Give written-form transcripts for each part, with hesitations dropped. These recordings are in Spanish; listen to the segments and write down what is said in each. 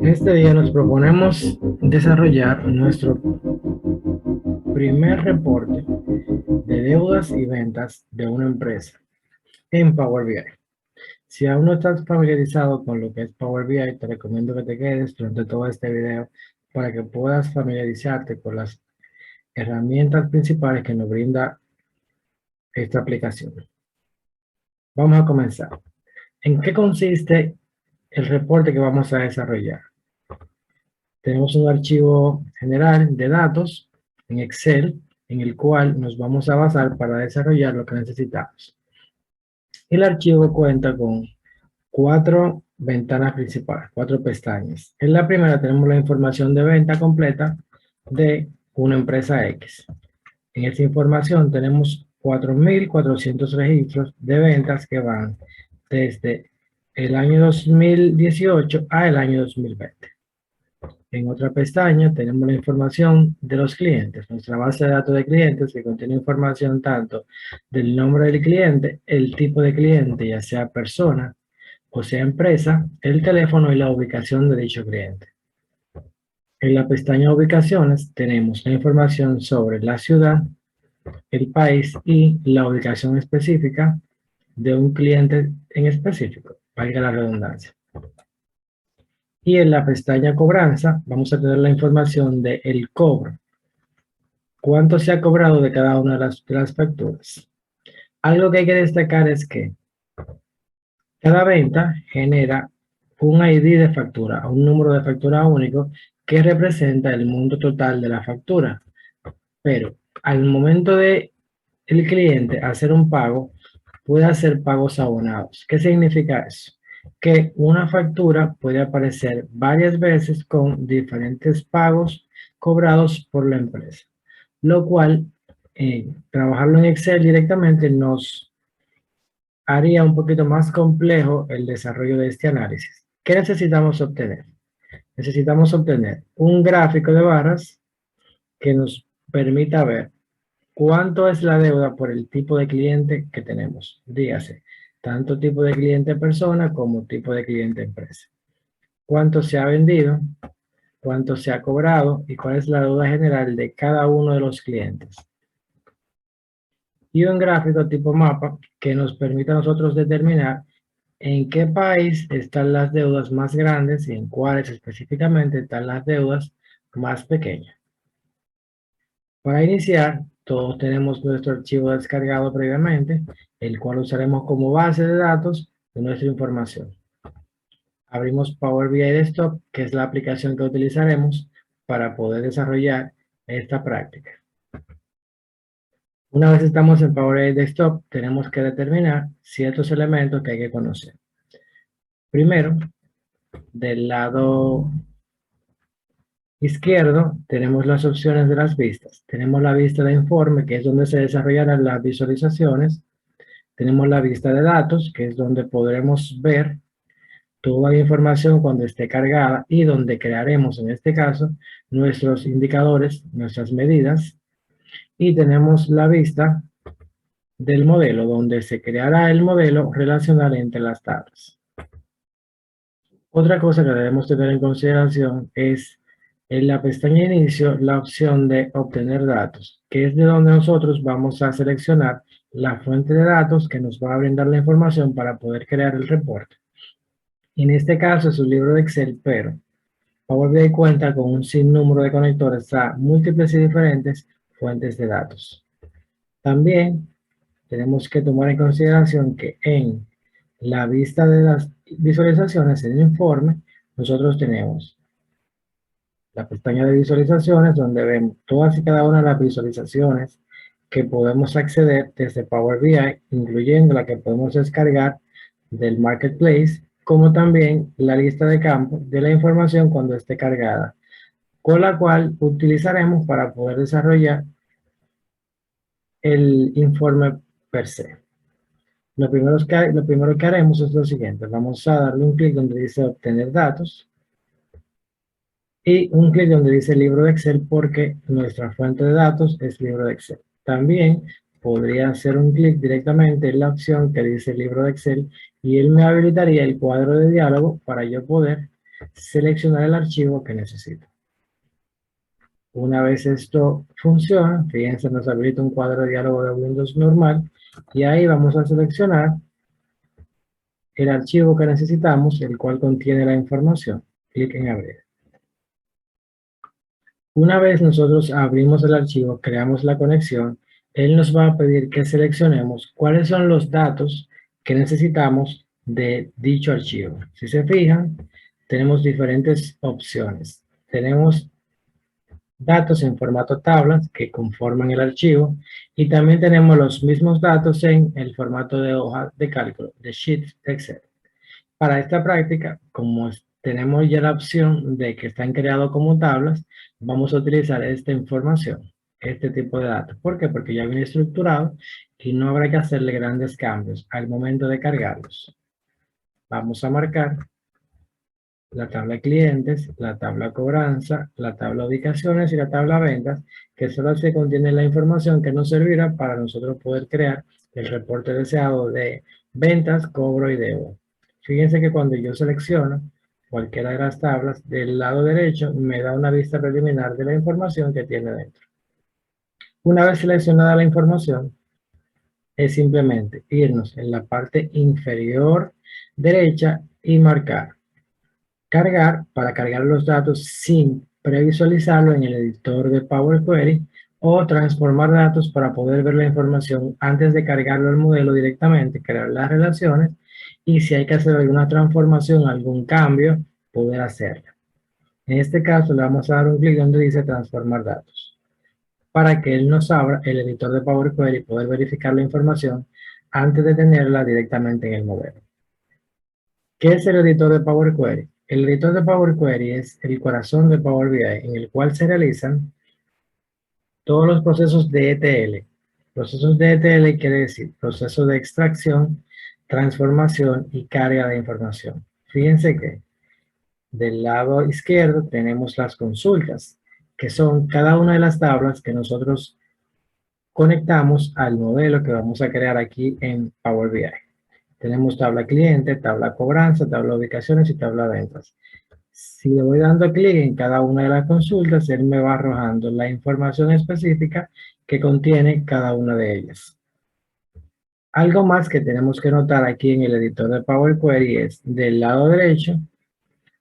Este día nos proponemos desarrollar nuestro primer reporte de deudas y ventas de una empresa en Power BI. Si aún no estás familiarizado con lo que es Power BI, te recomiendo que te quedes durante todo este video para que puedas familiarizarte con las herramientas principales que nos brinda esta aplicación. Vamos a comenzar. ¿En qué consiste el reporte que vamos a desarrollar? Tenemos un archivo general de datos en Excel en el cual nos vamos a basar para desarrollar lo que necesitamos. El archivo cuenta con 4 ventanas principales, 4 pestañas. En la primera tenemos la información de venta completa de una empresa X. En esta información tenemos 4.400 registros de ventas que van desde el año 2018 a el año 2020. En otra pestaña tenemos la información de los clientes, nuestra base de datos de clientes que contiene información tanto del nombre del cliente, el tipo de cliente, ya sea persona o sea empresa, el teléfono y la ubicación de dicho cliente. En la pestaña ubicaciones tenemos la información sobre la ciudad, el país y la ubicación específica de un cliente en específico, valga la redundancia. Y en la pestaña cobranza vamos a tener la información de el cobro. ¿Cuánto se ha cobrado de cada una de las facturas? Algo que hay que destacar es que cada venta genera un ID de factura, un número de factura único que representa el monto total de la factura. Pero al momento de el cliente hacer un pago, puede hacer pagos abonados. ¿Qué significa eso? Que una factura puede aparecer varias veces con diferentes pagos cobrados por la empresa, lo cual trabajarlo en Excel directamente nos haría un poquito más complejo el desarrollo de este análisis. ¿Qué necesitamos obtener? Necesitamos obtener un gráfico de barras que nos permita ver cuánto es la deuda por el tipo de cliente que tenemos. Dígase, tanto tipo de cliente persona como tipo de cliente empresa. Cuánto se ha vendido, cuánto se ha cobrado y cuál es la deuda general de cada uno de los clientes. Y un gráfico tipo mapa que nos permita a nosotros determinar en qué país están las deudas más grandes y en cuáles específicamente están las deudas más pequeñas. Para iniciar, todos tenemos nuestro archivo descargado previamente, el cual usaremos como base de datos de nuestra información. Abrimos Power BI Desktop, que es la aplicación que utilizaremos para poder desarrollar esta práctica. Una vez estamos en Power BI Desktop, tenemos que determinar ciertos elementos que hay que conocer. Primero, del lado izquierdo tenemos las opciones de las vistas. Tenemos la vista de informe, que es donde se desarrollarán las visualizaciones. Tenemos la vista de datos, que es donde podremos ver toda la información cuando esté cargada y donde crearemos, en este caso, nuestros indicadores, nuestras medidas. Y tenemos la vista del modelo, donde se creará el modelo relacional entre las tablas. Otra cosa que debemos tener en consideración es en la pestaña inicio la opción de obtener datos, que es de donde nosotros vamos a seleccionar la fuente de datos que nos va a brindar la información para poder crear el reporte. En este caso es un libro de Excel, pero Power BI cuenta con un sinnúmero de conectores a múltiples y diferentes fuentes de datos. También tenemos que tomar en consideración que en la vista de las visualizaciones en el informe, nosotros tenemos la pestaña de visualizaciones donde vemos todas y cada una de las visualizaciones que podemos acceder desde Power BI, incluyendo la que podemos descargar del Marketplace, como también la lista de campo de la información cuando esté cargada, con la cual utilizaremos para poder desarrollar el informe per se. Lo primero que haremos es lo siguiente. Vamos a darle un clic donde dice obtener datos y un clic donde dice libro de Excel porque nuestra fuente de datos es libro de Excel. También podría hacer un clic directamente en la opción que dice libro de Excel y él me habilitaría el cuadro de diálogo para yo poder seleccionar el archivo que necesito. Una vez esto funciona, fíjense, nos habilita un cuadro de diálogo de Windows normal y ahí vamos a seleccionar el archivo que necesitamos, el cual contiene la información. Clic en abrir. Una vez nosotros abrimos el archivo, creamos la conexión, él nos va a pedir que seleccionemos cuáles son los datos que necesitamos de dicho archivo. Si se fijan, tenemos diferentes opciones. Tenemos datos en formato tablas que conforman el archivo y también tenemos los mismos datos en el formato de hoja de cálculo, de sheet Excel. Para esta práctica, como tenemos ya la opción de que están creados como tablas, vamos a utilizar esta información, este tipo de datos. ¿Por qué? Porque ya viene estructurado y no habrá que hacerle grandes cambios al momento de cargarlos. Vamos a marcar la tabla clientes, la tabla cobranza, la tabla ubicaciones y la tabla ventas, que solo se contiene la información que nos servirá para nosotros poder crear el reporte deseado de ventas, cobro y deuda. Fíjense que cuando yo selecciono cualquiera de las tablas, del lado derecho me da una vista preliminar de la información que tiene dentro. Una vez seleccionada la información, es simplemente irnos en la parte inferior derecha y marcar cargar para cargar los datos sin previsualizarlo en el editor de Power Query o transformar datos para poder ver la información antes de cargarlo al modelo directamente, crear las relaciones y si hay que hacer alguna transformación, algún cambio, poder hacerlo. En este caso le vamos a dar un clic donde dice transformar datos para que él nos abra el editor de Power Query y poder verificar la información antes de tenerla directamente en el modelo. ¿Qué es el editor de Power Query? El editor de Power Query es el corazón de Power BI en el cual se realizan todos los procesos de ETL. Procesos de ETL quiere decir proceso de extracción, transformación y carga de información. Fíjense que del lado izquierdo tenemos las consultas, que son cada una de las tablas que nosotros conectamos al modelo que vamos a crear aquí en Power BI. Tenemos tabla cliente, tabla cobranza, tabla ubicaciones y tabla ventas. Si le voy dando clic en cada una de las consultas, él me va arrojando la información específica que contiene cada una de ellas. Algo más que tenemos que notar aquí en el editor de Power Query es del lado derecho,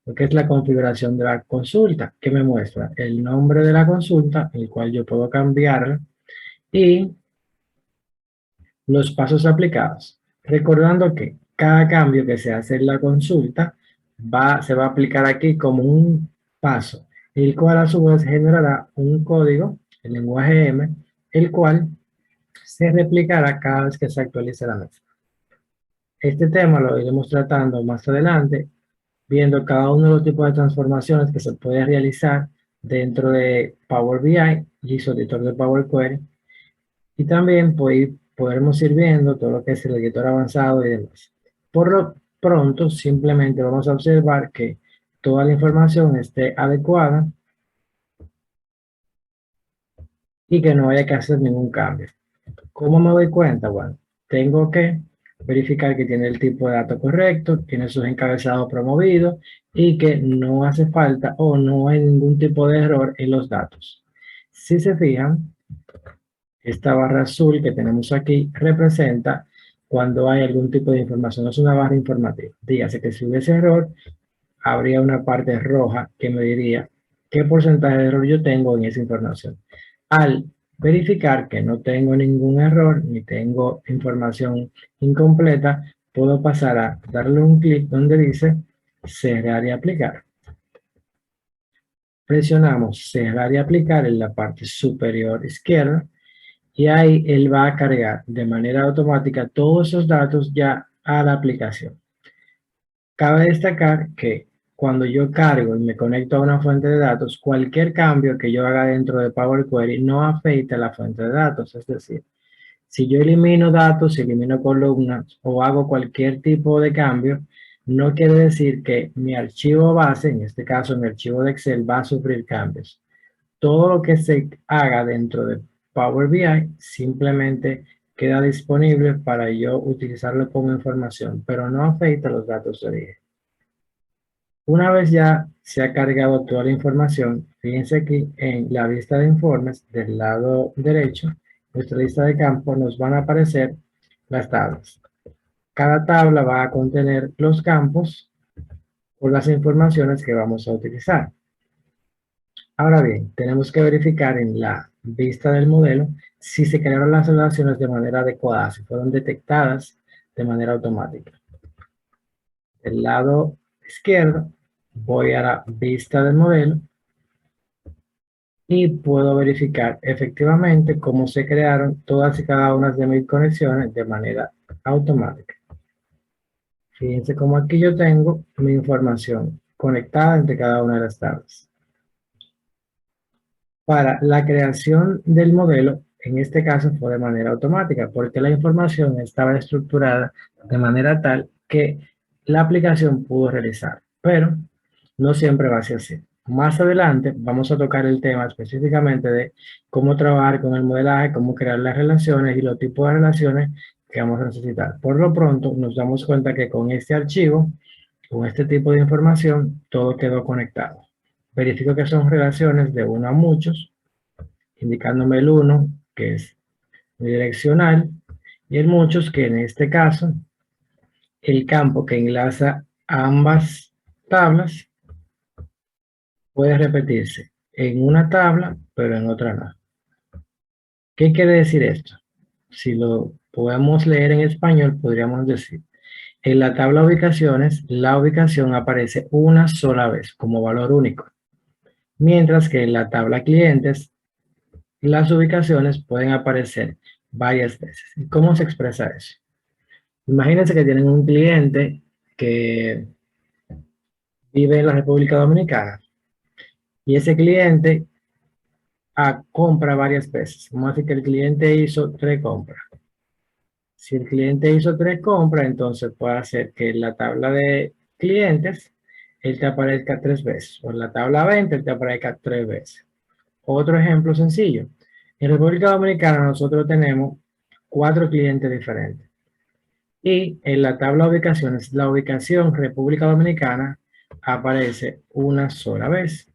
lo que es la configuración de la consulta, que me muestra el nombre de la consulta, el cual yo puedo cambiar, y los pasos aplicados. Recordando que cada cambio que se hace en la consulta se va a aplicar aquí como un paso, el cual a su vez generará un código, el lenguaje M, el cual se replicará cada vez que se actualice la mesa. Este tema lo iremos tratando más adelante, viendo cada uno de los tipos de transformaciones que se puede realizar dentro de Power BI y su editor de Power Query. Y también podremos ir viendo todo lo que es el editor avanzado y demás. Por lo pronto, simplemente vamos a observar que toda la información esté adecuada y que no haya que hacer ningún cambio. ¿Cómo me doy cuenta? Bueno, tengo que verificar que tiene el tipo de dato correcto, tiene sus encabezados promovidos y que no hace falta o no hay ningún tipo de error en los datos. Si se fijan, esta barra azul que tenemos aquí representa cuando hay algún tipo de información, es una barra informativa. Dígase que si hubiese error, habría una parte roja que me diría qué porcentaje de error yo tengo en esa información. Al verificar que no tengo ningún error, ni tengo información incompleta, puedo pasar a darle un clic donde dice cerrar y aplicar. Presionamos cerrar y aplicar en la parte superior izquierda y ahí él va a cargar de manera automática todos esos datos ya a la aplicación. Cabe destacar que cuando yo cargo y me conecto a una fuente de datos, cualquier cambio que yo haga dentro de Power Query no afecta a la fuente de datos. Es decir, si yo elimino datos, elimino columnas o hago cualquier tipo de cambio, no quiere decir que mi archivo base, en este caso mi archivo de Excel, va a sufrir cambios. Todo lo que se haga dentro de Power BI simplemente queda disponible para yo utilizarlo como información, pero no afecta los datos de origen. Una vez ya se ha cargado toda la información, fíjense aquí en la vista de informes del lado derecho, nuestra lista de campos, nos van a aparecer las tablas. Cada tabla va a contener los campos o las informaciones que vamos a utilizar. Ahora bien, tenemos que verificar en la vista del modelo si se crearon las relaciones de manera adecuada, si fueron detectadas de manera automática. Del lado izquierdo voy a la vista del modelo y puedo verificar efectivamente cómo se crearon todas y cada una de mis conexiones de manera automática. Fíjense cómo aquí yo tengo mi información conectada entre cada una de las tablas. Para la creación del modelo, en este caso fue de manera automática, porque la información estaba estructurada de manera tal que la aplicación pudo realizar, pero no siempre va a ser así. Más adelante vamos a tocar el tema específicamente de cómo trabajar con el modelaje, cómo crear las relaciones y los tipos de relaciones que vamos a necesitar. Por lo pronto nos damos cuenta que con este archivo, con este tipo de información, todo quedó conectado. Verifico que son relaciones de uno a muchos, indicándome el uno, que es direccional, y el muchos, que en este caso, el campo que enlaza a ambas tablas puede repetirse en una tabla, pero en otra no. ¿Qué quiere decir esto? Si lo podemos leer en español, podríamos decir, en la tabla ubicaciones, la ubicación aparece una sola vez como valor único, mientras que en la tabla clientes, las ubicaciones pueden aparecer varias veces. ¿Y cómo se expresa eso? Imagínense que tienen un cliente que vive en la República Dominicana y ese cliente compra varias veces. Vamos a decir que el cliente hizo 3 compras. Si el cliente hizo 3 compras, entonces puede hacer que en la tabla de clientes él te aparezca 3 veces, o en la tabla 20 él te aparezca 3 veces. Otro ejemplo sencillo. En República Dominicana nosotros tenemos 4 clientes diferentes. Y en la tabla de ubicaciones, la ubicación República Dominicana aparece una sola vez.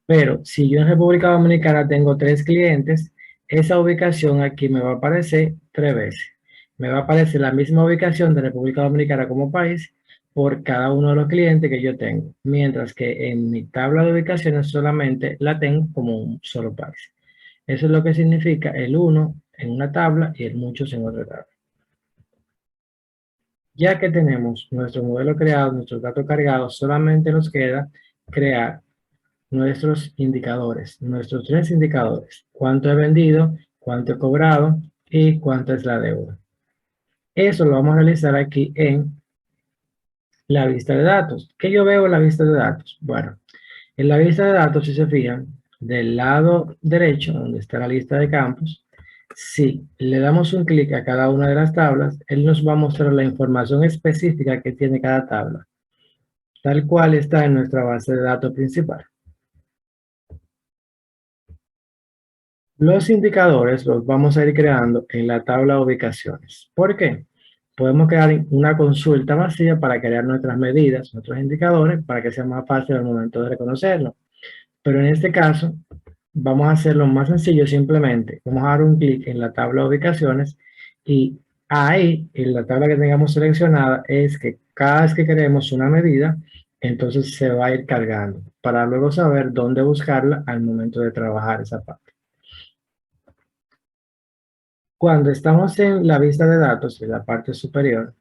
Pero si yo en República Dominicana tengo 3 clientes, esa ubicación aquí me va a aparecer 3 veces. Me va a aparecer la misma ubicación de República Dominicana como país por cada uno de los clientes que yo tengo. Mientras que en mi tabla de ubicaciones solamente la tengo como un solo país. Eso es lo que significa el uno en una tabla y el muchos en otra tabla. Ya que tenemos nuestro modelo creado, nuestros datos cargados, solamente nos queda crear nuestros indicadores, nuestros 3 indicadores. Cuánto he vendido, cuánto he cobrado y cuánto es la deuda. Eso lo vamos a realizar aquí en la vista de datos. ¿Qué yo veo en la vista de datos? Bueno, en la vista de datos, si se fijan, del lado derecho, donde está la lista de campos, si le damos un clic a cada una de las tablas, él nos va a mostrar la información específica que tiene cada tabla, tal cual está en nuestra base de datos principal. Los indicadores los vamos a ir creando en la tabla de ubicaciones. ¿Por qué? Podemos crear una consulta vacía para crear nuestras medidas, nuestros indicadores, para que sea más fácil al momento de reconocerlo. Pero en este caso, vamos a hacerlo más sencillo simplemente. Vamos a dar un clic en la tabla de ubicaciones y ahí, en la tabla que tengamos seleccionada, es que cada vez que queremos una medida, entonces se va a ir cargando para luego saber dónde buscarla al momento de trabajar esa parte. Cuando estamos en la vista de datos, en la parte superior,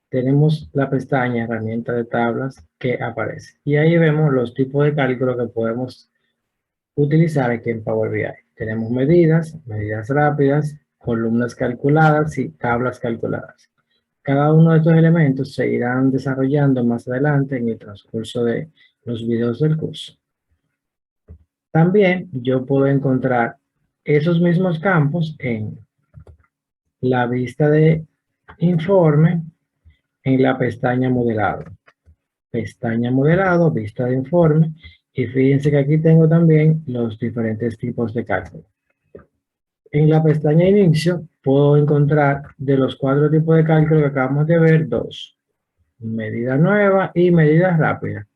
tenemos la pestaña herramienta de tablas que aparece. Y ahí vemos los tipos de cálculo que podemos utilizar aquí en Power BI. Tenemos medidas, medidas rápidas, columnas calculadas y tablas calculadas. Cada uno de estos elementos se irán desarrollando más adelante en el transcurso de los videos del curso. También yo puedo encontrar esos mismos campos en la vista de informe en la pestaña modelado. Pestaña modelado, vista de informe. Y fíjense que aquí tengo también los diferentes tipos de cálculo. En la pestaña inicio puedo encontrar de los 4 tipos de cálculo que acabamos de ver, 2. medida nueva y medida rápida.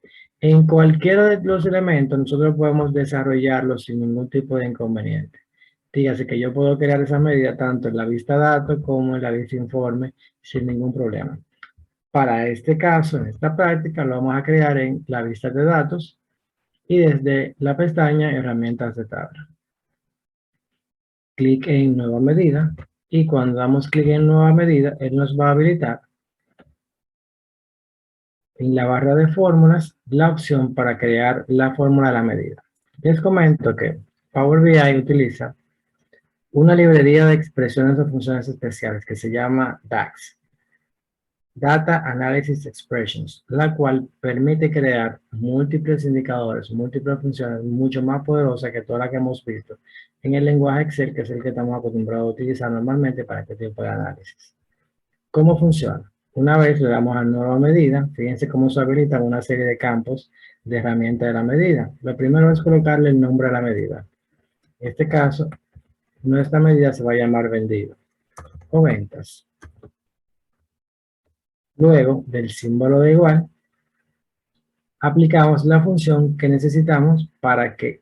En cualquiera de los elementos nosotros podemos desarrollarlos sin ningún tipo de inconveniente. Dígase que yo puedo crear esa medida tanto en la vista datos como en la vista informe sin ningún problema. Para este caso, en esta práctica, lo vamos a crear en la vista de datos y desde la pestaña herramientas de tabla. Clic en nueva medida y cuando damos clic en nueva medida, él nos va a habilitar en la barra de fórmulas la opción para crear la fórmula de la medida. Les comento que Power BI utiliza una librería de expresiones o funciones especiales que se llama DAX, Data Analysis Expressions, la cual permite crear múltiples indicadores, múltiples funciones mucho más poderosas que todas las que hemos visto en el lenguaje Excel, que es el que estamos acostumbrados a utilizar normalmente para este tipo de análisis. ¿Cómo funciona? Una vez le damos a nueva medida, fíjense cómo se habilitan una serie de campos de herramienta de la medida. Lo primero es colocarle el nombre a la medida. En este caso, nuestra medida se va a llamar vendido o ventas. Luego del símbolo de igual, aplicamos la función que necesitamos para que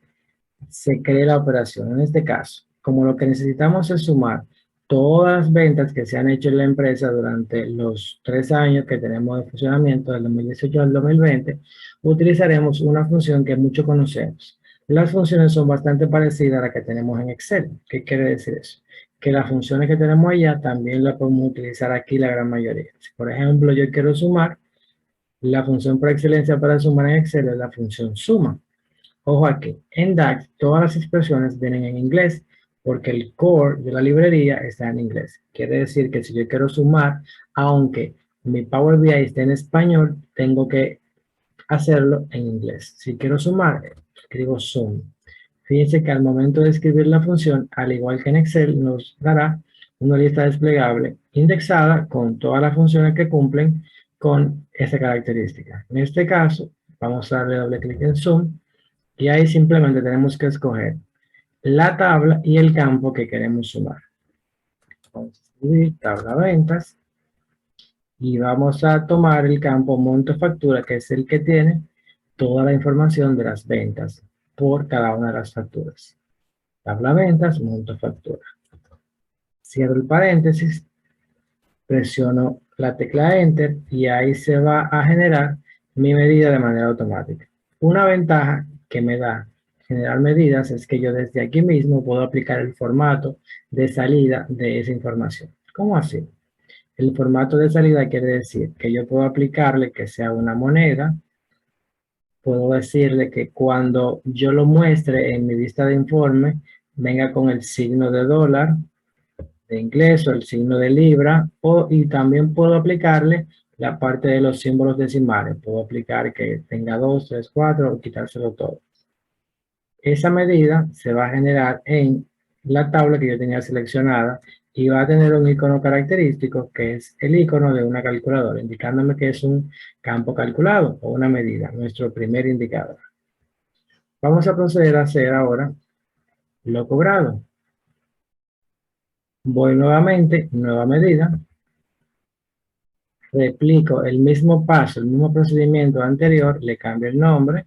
se cree la operación. En este caso, como lo que necesitamos es sumar todas las ventas que se han hecho en la empresa durante los 3 años que tenemos de funcionamiento, del 2018 al 2020, utilizaremos una función que muchos conocemos. Las funciones son bastante parecidas a las que tenemos en Excel. ¿Qué quiere decir eso? Que las funciones que tenemos allá también las podemos utilizar aquí la gran mayoría. Si, por ejemplo, yo quiero sumar, la función por excelencia para sumar en Excel es la función suma. Ojo aquí, en DAX todas las expresiones vienen en inglés porque el core de la librería está en inglés. Quiere decir que si yo quiero sumar, aunque mi Power BI esté en español, tengo que hacerlo en inglés. Si quiero sumar, escribo sum. Fíjense que al momento de escribir la función, al igual que en Excel, nos dará una lista desplegable indexada con todas las funciones que cumplen con esa característica. En este caso, vamos a darle doble clic en Zoom y ahí simplemente tenemos que escoger la tabla y el campo que queremos sumar. Vamos a escribir tabla ventas y vamos a tomar el campo monto factura, que es el que tiene toda la información de las ventas por cada una de las facturas. Tabla ventas, monto factura. Cierro el paréntesis, presiono la tecla Enter y ahí se va a generar mi medida de manera automática. Una ventaja que me da generar medidas es que yo desde aquí mismo puedo aplicar el formato de salida de esa información. ¿Cómo así? El formato de salida quiere decir que yo puedo aplicarle que sea una moneda. Puedo decirle que cuando yo lo muestre en mi vista de informe, venga con el signo de dólar, de inglés o el signo de libra, y también puedo aplicarle la parte de los símbolos decimales. Puedo aplicar que tenga 2, 3, 4 o quitárselo todo. Esa medida se va a generar en la tabla que yo tenía seleccionada y va a tener un icono característico que es el icono de una calculadora, indicándome que es un campo calculado o una medida, nuestro primer indicador. Vamos a proceder a hacer ahora lo cobrado. Voy nuevamente, nueva medida, replico el mismo paso, el mismo procedimiento anterior, le cambio el nombre,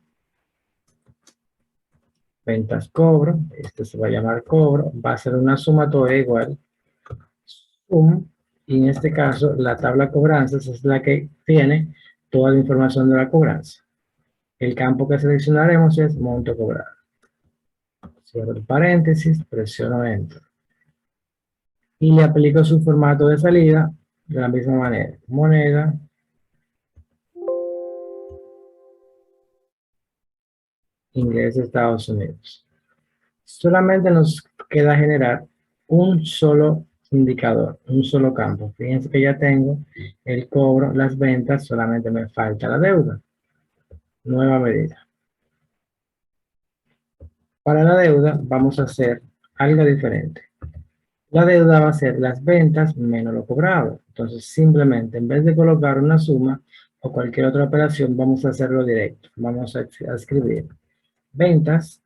ventas cobro, este se va a llamar cobro, va a ser una sumatoria igual, sum, y en este caso la tabla cobranzas es la que tiene toda la información de la cobranza. El campo que seleccionaremos es monto cobrado. Cierro el paréntesis, presiono Enter. Y le aplico su formato de salida de la misma manera. Moneda, inglés de Estados Unidos. Solamente nos queda generar un solo indicador, un solo campo. Fíjense que ya tengo el cobro, las ventas, solamente me falta la deuda. Nueva medida. Para la deuda vamos a hacer algo diferente. La deuda va a ser las ventas menos lo cobrado. Entonces simplemente en vez de colocar una suma o cualquier otra operación, vamos a hacerlo directo. Vamos a escribir ventas,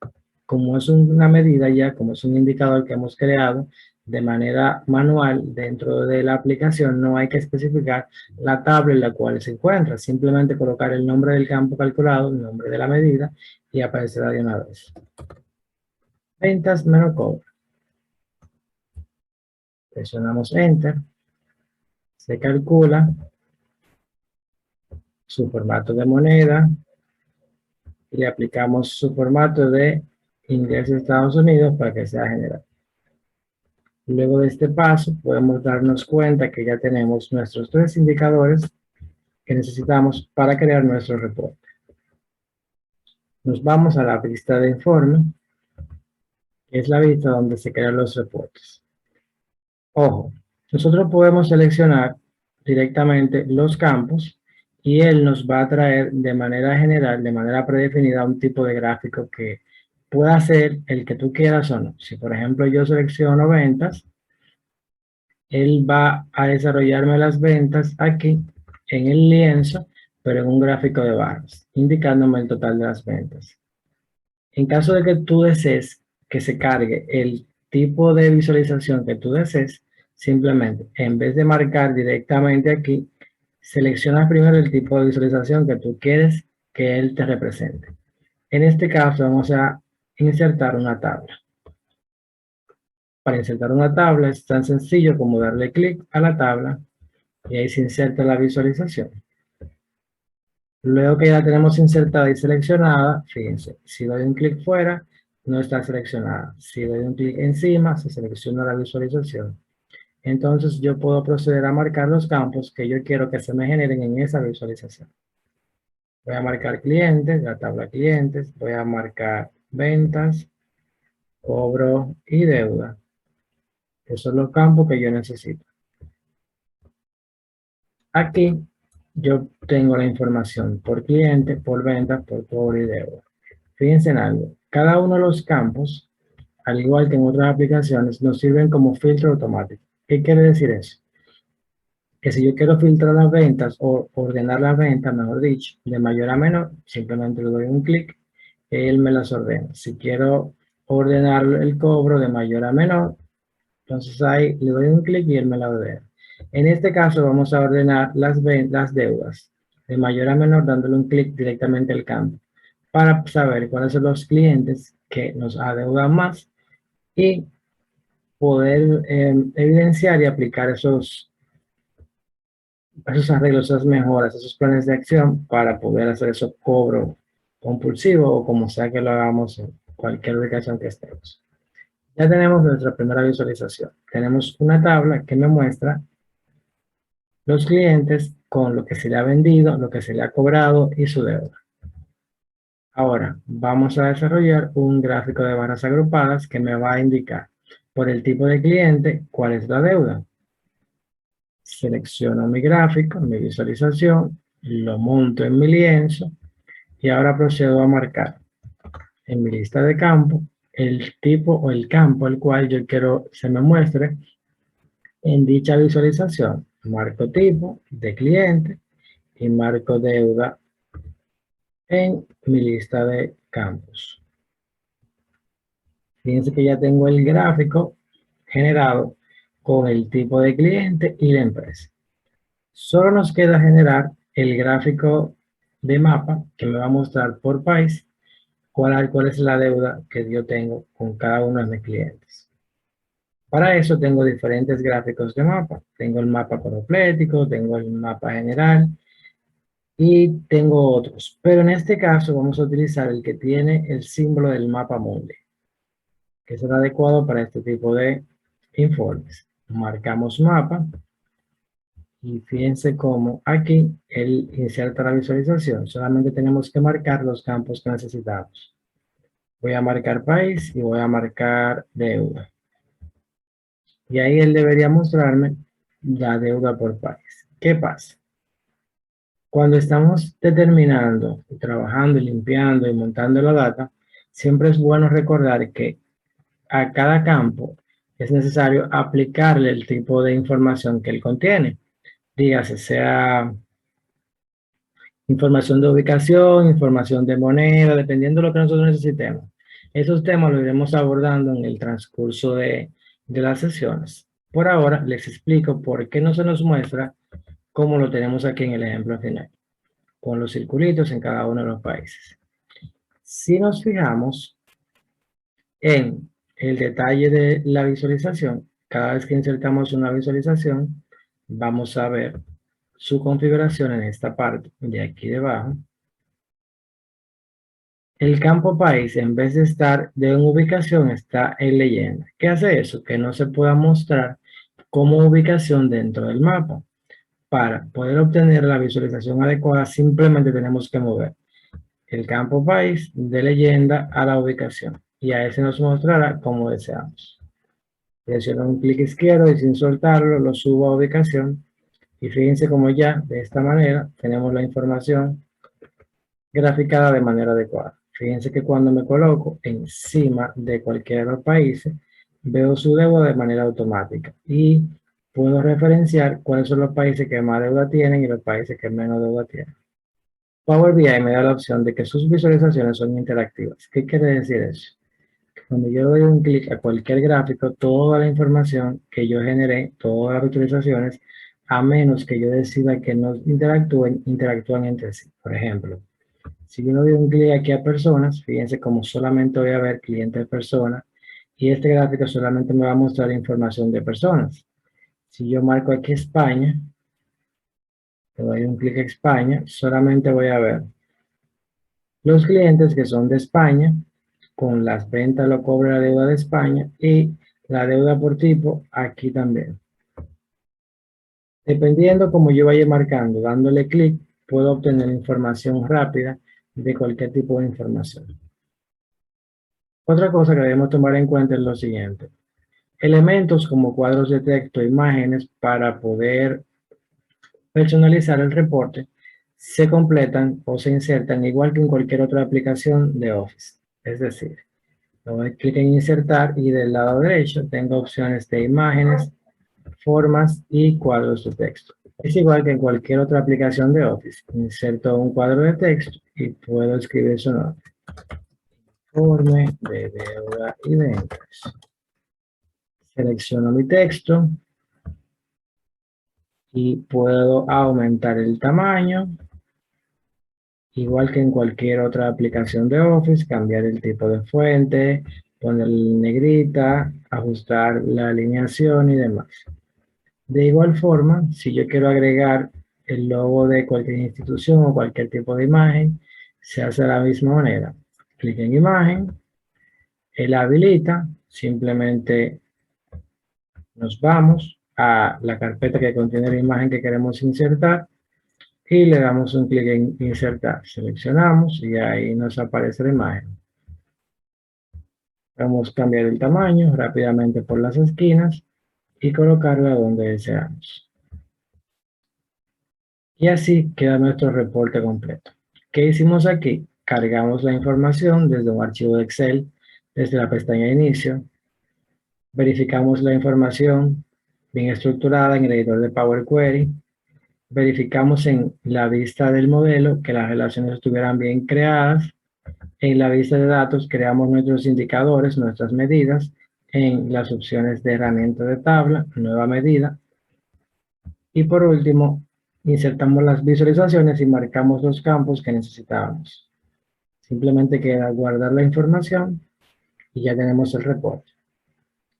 como es una medida ya, como es un indicador que hemos creado, de manera manual dentro de la aplicación, no hay que especificar la tabla en la cual se encuentra, simplemente colocar el nombre del campo calculado, el nombre de la medida y aparecerá de una vez. Ventas menos cobro. Presionamos Enter, se calcula su formato de moneda y le aplicamos su formato de ingresos de Estados Unidos para que sea general. Luego de este paso podemos darnos cuenta que ya tenemos nuestros 3 indicadores que necesitamos para crear nuestro reporte. Nos vamos a la vista de informe, que es la vista donde se crean los reportes. Ojo, nosotros podemos seleccionar directamente los campos y él nos va a traer de manera general, de manera predefinida, un tipo de gráfico que pueda ser el que tú quieras o no. Si por ejemplo yo selecciono ventas, él va a desarrollarme las ventas aquí en el lienzo, pero en un gráfico de barras, indicándome el total de las ventas. En caso de que tú desees que se cargue el tipo de visualización que tú desees, simplemente en vez de marcar directamente aquí, seleccionas primero el tipo de visualización que tú quieres que él te represente. En este caso vamos a insertar una tabla. Para insertar una tabla es tan sencillo como darle clic a la tabla y ahí se inserta la visualización. Luego que ya la tenemos insertada y seleccionada, fíjense, si doy un clic fuera, no está seleccionada. Si doy un clic encima, se selecciona la visualización. Entonces yo puedo proceder a marcar los campos que yo quiero que se me generen en esa visualización. Voy a marcar clientes, la tabla clientes, voy a marcar ventas, cobro y deuda. Esos son los campos que yo necesito. Aquí yo tengo la información por cliente, por venta, por cobro y deuda. Fíjense en algo, cada uno de los campos, al igual que en otras aplicaciones, nos sirven como filtro automático. ¿Qué quiere decir eso? Que si yo quiero filtrar las ventas o ordenar las ventas, mejor dicho, de mayor a menor, simplemente le doy un clic y él me las ordena. Si quiero ordenar el cobro de mayor a menor, entonces ahí le doy un clic y él me la ordena. En este caso vamos a ordenar las deudas de mayor a menor dándole un clic directamente al campo para saber cuáles son los clientes que nos adeudan más y poder evidenciar y aplicar esos arreglos, esas mejoras, esos planes de acción para poder hacer esos cobros compulsivos o como sea que lo hagamos en cualquier ubicación que estemos. Ya tenemos nuestra primera visualización. Tenemos una tabla que me muestra los clientes con lo que se le ha vendido, lo que se le ha cobrado y su deuda. Ahora vamos a desarrollar un gráfico de barras agrupadas que me va a indicar por el tipo de cliente cuál es la deuda. Selecciono mi gráfico, mi visualización, lo monto en mi lienzo y ahora procedo a marcar en mi lista de campo el tipo o el campo al cual yo quiero se me muestre en dicha visualización. Marco tipo de cliente y marco deuda en mi lista de campos. Fíjense que ya tengo el gráfico generado con el tipo de cliente y la empresa. Solo nos queda generar el gráfico de mapa que me va a mostrar por país cuál es la deuda que yo tengo con cada uno de mis clientes. Para eso tengo diferentes gráficos de mapa. Tengo el mapa proplético, tengo el mapa general y tengo otros. Pero en este caso vamos a utilizar el que tiene el símbolo del mapa mundi, que será adecuado para este tipo de informes. Marcamos mapa y fíjense cómo aquí él inserta la visualización. Solamente tenemos que marcar los campos que necesitamos. Voy a marcar país y voy a marcar deuda. Y ahí él debería mostrarme la deuda por país. ¿Qué pasa? Cuando estamos determinando, trabajando, limpiando y montando la data, siempre es bueno recordar que a cada campo es necesario aplicarle el tipo de información que él contiene. Dígase, sea información de ubicación, información de moneda, dependiendo de lo que nosotros necesitemos. Esos temas los iremos abordando en el transcurso de de las sesiones. Por ahora les explico por qué no se nos muestra como lo tenemos aquí en el ejemplo final, con los circulitos en cada uno de los países. Si nos fijamos en el detalle de la visualización, cada vez que insertamos una visualización, vamos a ver su configuración en esta parte de aquí debajo. El campo país, en vez de estar de ubicación, está en leyenda. ¿Qué hace eso? Que no se pueda mostrar como ubicación dentro del mapa. Para poder obtener la visualización adecuada, simplemente tenemos que mover el campo país de leyenda a la ubicación. Y a ese nos mostrará como deseamos. Presiono un clic izquierdo y sin soltarlo lo subo a ubicación. Y fíjense como ya de esta manera tenemos la información graficada de manera adecuada. Fíjense que cuando me coloco encima de cualquiera de los países, veo su deuda de manera automática y puedo referenciar cuáles son los países que más deuda tienen y los países que menos deuda tienen. Power BI me da la opción de que sus visualizaciones son interactivas. ¿Qué quiere decir eso? Cuando yo doy un clic a cualquier gráfico, toda la información que yo generé, todas las visualizaciones, a menos que yo decida que no interactúen, interactúan entre sí. Por ejemplo, si yo le doy un clic aquí a personas, fíjense como solamente voy a ver clientes personas y este gráfico solamente me va a mostrar información de personas. Si yo marco aquí España, le doy un clic a España, solamente voy a ver los clientes que son de España, con las ventas lo cobra la deuda de España y la deuda por tipo aquí también. Dependiendo como yo vaya marcando, dándole clic, puedo obtener información rápida de cualquier tipo de información. Otra cosa que debemos tomar en cuenta es lo siguiente. Elementos como cuadros de texto, imágenes, para poder personalizar el reporte, se completan o se insertan igual que en cualquier otra aplicación de Office. Es decir, doy clic en insertar y del lado derecho tengo opciones de imágenes, formas y cuadros de texto. Es igual que en cualquier otra aplicación de Office. Inserto un cuadro de texto y puedo escribir su nombre. Informe de deuda y ventas. Selecciono mi texto y puedo aumentar el tamaño, igual que en cualquier otra aplicación de Office, cambiar el tipo de fuente, poner negrita, ajustar la alineación y demás. De igual forma, si yo quiero agregar el logo de cualquier institución o cualquier tipo de imagen, se hace de la misma manera. Clic en imagen, él habilita, simplemente nos vamos a la carpeta que contiene la imagen que queremos insertar y le damos un clic en insertar. Seleccionamos y ahí nos aparece la imagen. Vamos a cambiar el tamaño rápidamente por las esquinas y colocarla donde deseamos. Y así queda nuestro reporte completo. ¿Qué hicimos aquí? Cargamos la información desde un archivo de Excel, desde la pestaña de inicio. Verificamos la información bien estructurada en el editor de Power Query. Verificamos en la vista del modelo que las relaciones estuvieran bien creadas. En la vista de datos creamos nuestros indicadores, nuestras medidas. En las opciones de herramienta de tabla, nueva medida. Y por último, insertamos las visualizaciones y marcamos los campos que necesitábamos. Simplemente queda guardar la información y ya tenemos el reporte.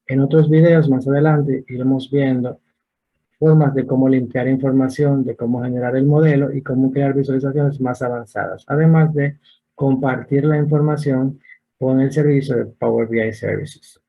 En otros videos más adelante iremos viendo formas de cómo limpiar información, de cómo generar el modelo y cómo crear visualizaciones más avanzadas, además de compartir la información con el servicio de Power BI Services.